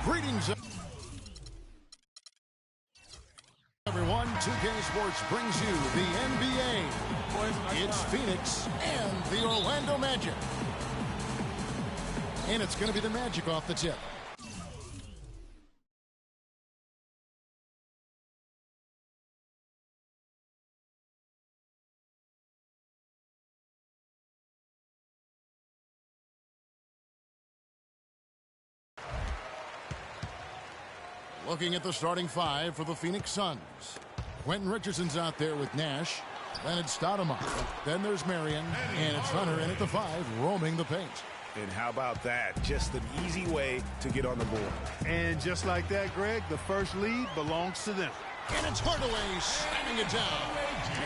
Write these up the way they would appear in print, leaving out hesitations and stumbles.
Greetings, everyone. 2K Sports brings you the NBA. It's Phoenix and the Orlando Magic. And it's going to be the Magic off the tip. Looking at the starting five for the Phoenix Suns. Quentin Richardson's out there with Nash. Then it's Stoudemire. Then there's Marion. And it's Hunter in at the 5, roaming the paint. And how about that? Just an easy way to get on the board. And just like that, Greg, the first lead belongs to them. And it's Hardaway slamming it down.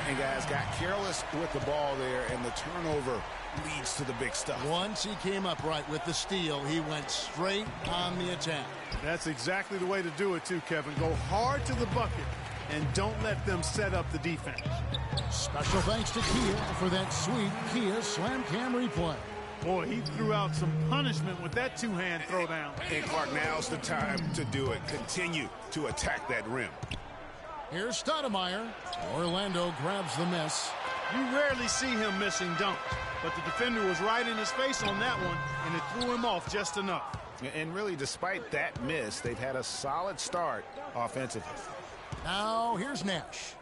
And guys got careless with the ball there, and the turnover leads to the big stuff. Once he came up right with the steal, he went straight on the attack. That's exactly the way to do it, too, Kevin. Go hard to the bucket and don't let them set up the defense. Special thanks to Kia for that sweet Kia Slam Cam replay. Boy, he threw out some punishment with that two-hand throwdown. And Clark, now's the time to do it. Continue to attack that rim. Here's Stoudemire. Orlando grabs the miss. You rarely see him missing dunks, but the defender was right in his face on that one, and it threw him off just enough. And really, despite that miss, they've had a solid start offensively. Now, here's Nash.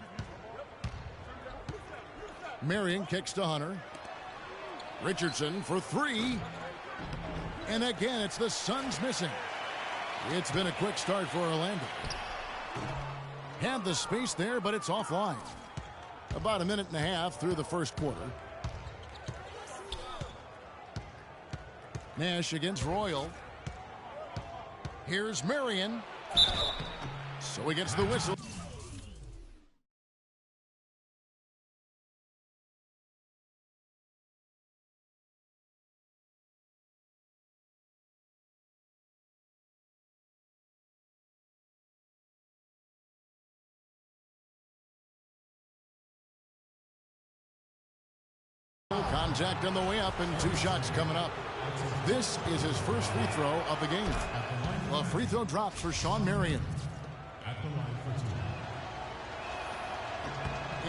Marion kicks to Hunter. Richardson for 3. And again, it's the Suns missing. It's been a quick start for Orlando. Had the space there, but it's offline. About a minute and a half through the first quarter. Nash against Royal. Here's Marion. So he gets the whistle. Contact on the way up and 2 shots coming up. This is his first free throw of the game. A free throw drops for Shawn Marion.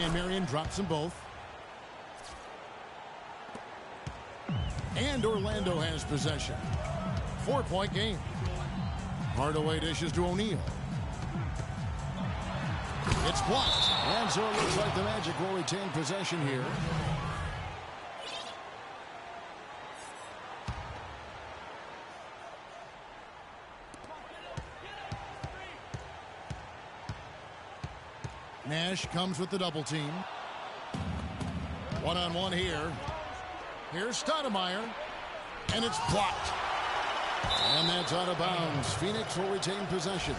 And Marion drops them both. And Orlando has possession. 4-point game. Hardaway dishes to O'Neal. It's blocked. And so it looks like the Magic will retain possession here. Nash comes with the double team. One-on-one here. Here's Stoudemire. And it's blocked. And that's out of bounds. Phoenix will retain possession.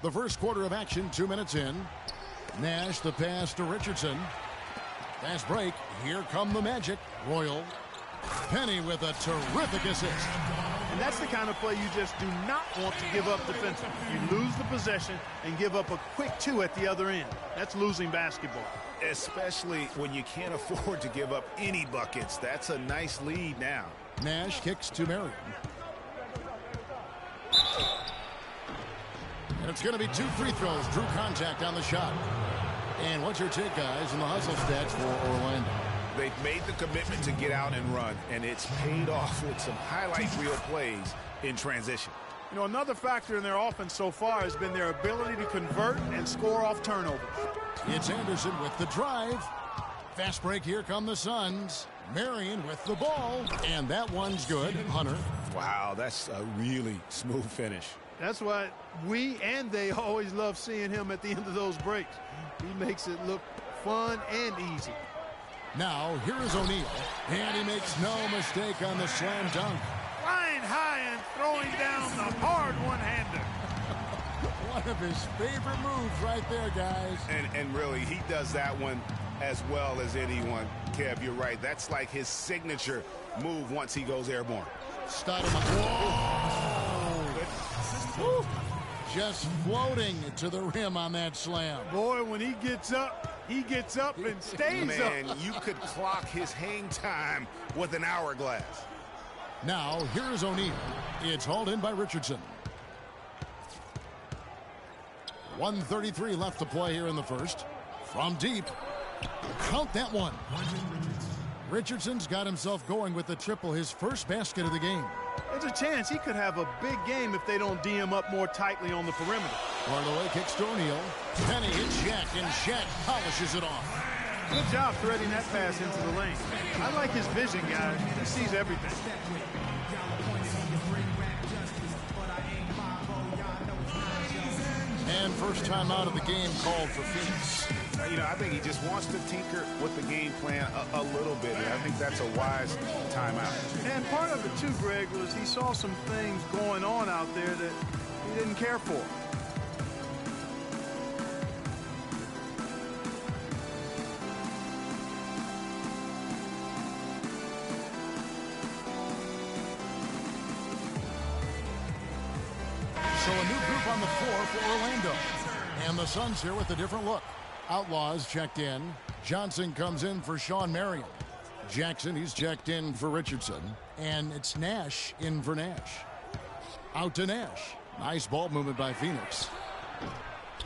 The first quarter of action, 2 minutes in. Nash the pass to Richardson. Fast break. Here come the Magic. Royal. Penny with a terrific assist. And that's the kind of play you just do not want to give up defensively. You lose the possession and give up a quick 2 at the other end. That's losing basketball. Especially when you can't afford to give up any buckets. That's a nice lead now. Nash kicks to Marion. And it's going to be 2 free throws. Drew contact on the shot. And what's your take, guys, in the hustle stats for Orlando? They've made the commitment to get out and run, and it's paid off with some highlight reel plays in transition. You know, another factor in their offense so far has been their ability to convert and score off turnovers. It's Anderson with the drive. Fast break, here come the Suns. Marion with the ball, and that one's good. Hunter. Wow, that's a really smooth finish. That's why we and they always love seeing him at the end of those breaks. He makes it look fun and easy. Now, here is O'Neal, and he makes no mistake on the slam dunk. Flying high and throwing down the hard one-hander. One of his favorite moves right there, guys. And really, he does that one as well as anyone. Kev, you're right. That's like his signature move once he goes airborne. Stoudemire. Whoa! Just floating to the rim on that slam. Boy, when he gets up, He gets up and stays Man, up. you could clock his hang time with an hourglass. Now, here's O'Neal. It's hauled in by Richardson. 1:33 left to play here in the first. From deep. Count that one. Richardson's got himself going with the triple, his first basket of the game. There's a chance he could have a big game if they don't D him up more tightly on the perimeter. Hardaway kicks to O'Neal. Penny hits Shaq, and Shaq polishes it off. Good job threading that pass into the lane. I like his vision, guys. He sees everything. And first time out of the game called for Phoenix. You know, I think he just wants to tinker with the game plan a little bit, and I think that's a wise timeout. And part of it, too, Greg, was he saw some things going on out there that he didn't care for. So a new group on the floor for Orlando. And the Suns here with a different look. Outlaws checked in. Johnson comes in for Sean Marion. Jackson, he's checked in for Richardson. And it's Nash in for Nash. Out to Nash. Nice ball movement by Phoenix.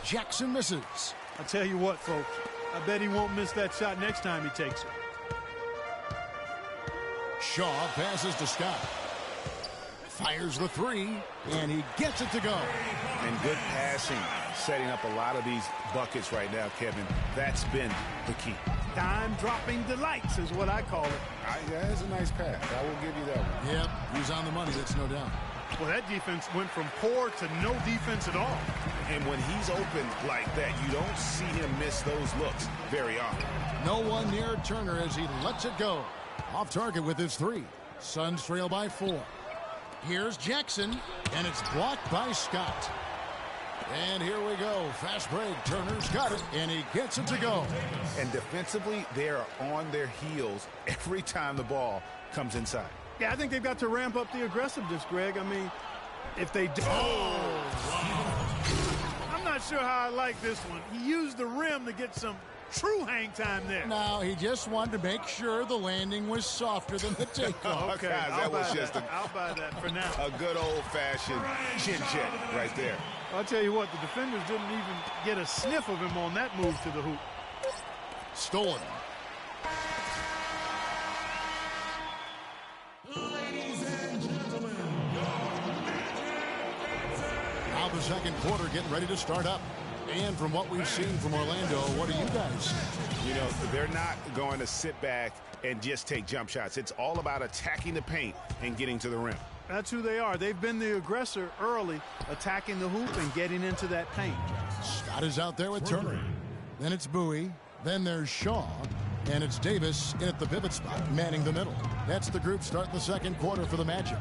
Jackson misses. I tell you what, folks, I bet he won't miss that shot next time he takes it. Shaw passes to Scott. Fires the three, and he gets it to go. And good passing, setting up a lot of these buckets right now, Kevin. That's been the key. Dime-dropping delights is what I call it. That is a nice pass. I will give you that one. Yep, he's on the money, that's no doubt. Well, that defense went from poor to no defense at all. And when he's open like that, you don't see him miss those looks very often. No one near Turner as he lets it go. Off target with his three. Suns trail by 4. Here's Jackson, and it's blocked by Scott. And here we go. Fast break. Turner's got it, and he gets it to go. And defensively, they are on their heels every time the ball comes inside. Yeah, I think they've got to ramp up the aggressiveness, Greg. I mean, if they do... I'm not sure how I like this one. He used the rim to get some true hang time there. No, he just wanted to make sure the landing was softer than the takeoff. Okay, Guys, I'll I'll buy that for now. A good old-fashioned chin check right there. I'll tell you what, the defenders didn't even get a sniff of him on that move to the hoop. Stolen. Now the second quarter getting ready to start up. And from what we've seen from Orlando, what do you guys see? You know, they're not going to sit back and just take jump shots. It's all about attacking the paint and getting to the rim. That's who they are. They've been the aggressor early, attacking the hoop and getting into that paint. Scott is out there with Turner. Then it's Bowie. Then there's Shaw. And it's Davis in at the pivot spot, manning the middle. That's the group starting the second quarter for the Magic.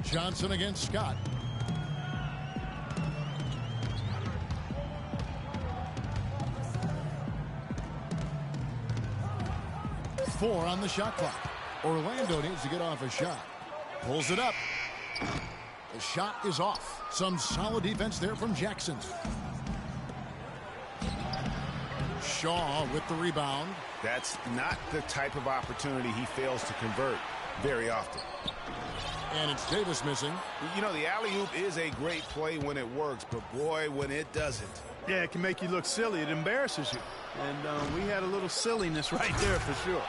Johnson against Scott. Four on the shot clock. Orlando needs to get off a shot. Pulls it up. The shot is off. Some solid defense there from Jackson. Shaw with the rebound. That's not the type of opportunity he fails to convert very often. And it's Davis missing. You know, the alley-oop is a great play when it works, but boy, when it doesn't. Yeah, it can make you look silly. It embarrasses you. And we had a little silliness right there for sure.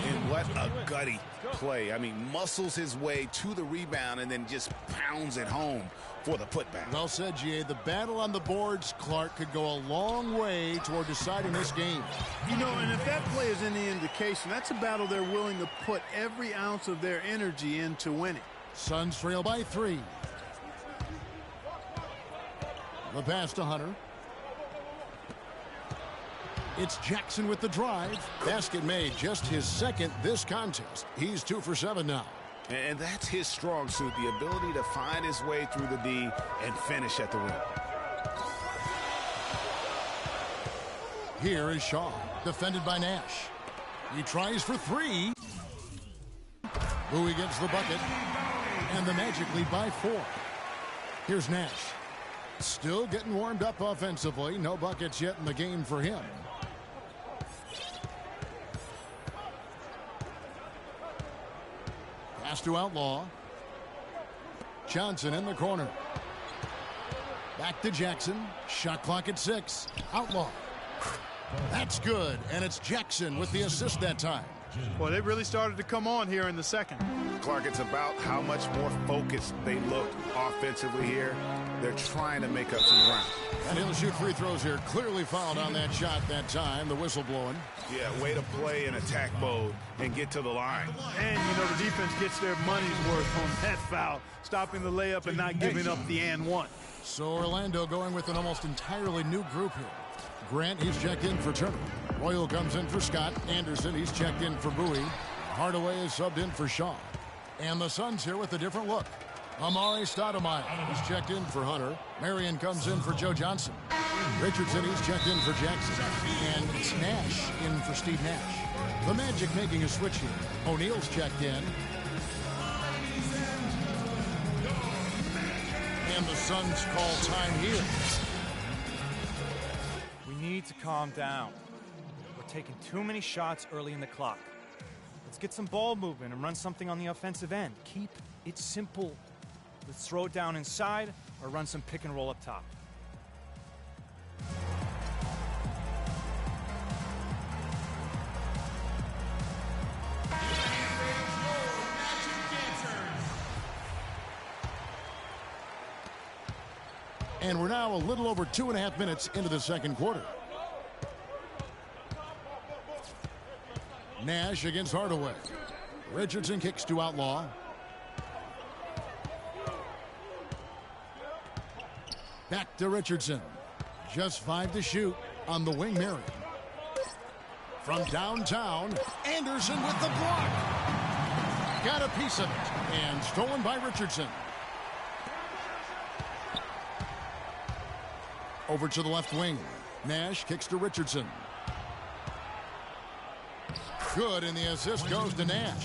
And what a gutty play. I mean, muscles his way to the rebound and then just pounds it home for the putback. Well said, G.A. The battle on the boards, Clark, could go a long way toward deciding this game. You know, and if that play is any indication, that's a battle they're willing to put every ounce of their energy into winning. Suns trail by 3. The pass to Hunter. It's Jackson with the drive. Basket made, just his second this contest. He's 2 for 7 now. And that's his strong suit, the ability to find his way through the D and finish at the rim. Here is Shaw, defended by Nash. He tries for 3. Bowie gets the bucket, and the Magic lead by 4. Here's Nash. Still getting warmed up offensively. No buckets yet in the game for him. Pass to Outlaw. Johnson in the corner. Back to Jackson. Shot clock at 6. Outlaw. That's good, and it's Jackson with the assist that time. Well, they really started to come on here in the second. Clark, it's about how much more focused they look offensively here. They're trying to make up some ground. And he'll shoot free throws here. Clearly fouled on that shot that time. The whistle blowing. Yeah, way to play in attack mode and get to the line. And, you know, the defense gets their money's worth on that foul, stopping the layup and not giving up the and one. So Orlando going with an almost entirely new group here. Grant, he's checked in for Turner. Royal comes in for Scott. Anderson, he's checked in for Bowie. Hardaway is subbed in for Shaw. And the Suns here with a different look. Amari Stoudemire, he's checked in for Hunter. Marion comes in for Joe Johnson. Richardson, he's checked in for Jackson. And it's Nash in for Steve Nash. The Magic making a switch here. O'Neal's checked in. And the Suns call time here. We need to calm down. We're taking too many shots early in the clock. Let's get some ball movement and run something on the offensive end. Keep it simple. Let's throw it down inside or run some pick and roll up top. And we're now a little over 2.5 minutes into the second quarter. Nash against Hardaway. Richardson kicks to Outlaw. Back to Richardson. Just 5 to shoot on the wing. Marion. From downtown, Anderson with the block. Got a piece of it. And stolen by Richardson. Over to the left wing. Nash kicks to Richardson. Good, and the assist goes to Nash.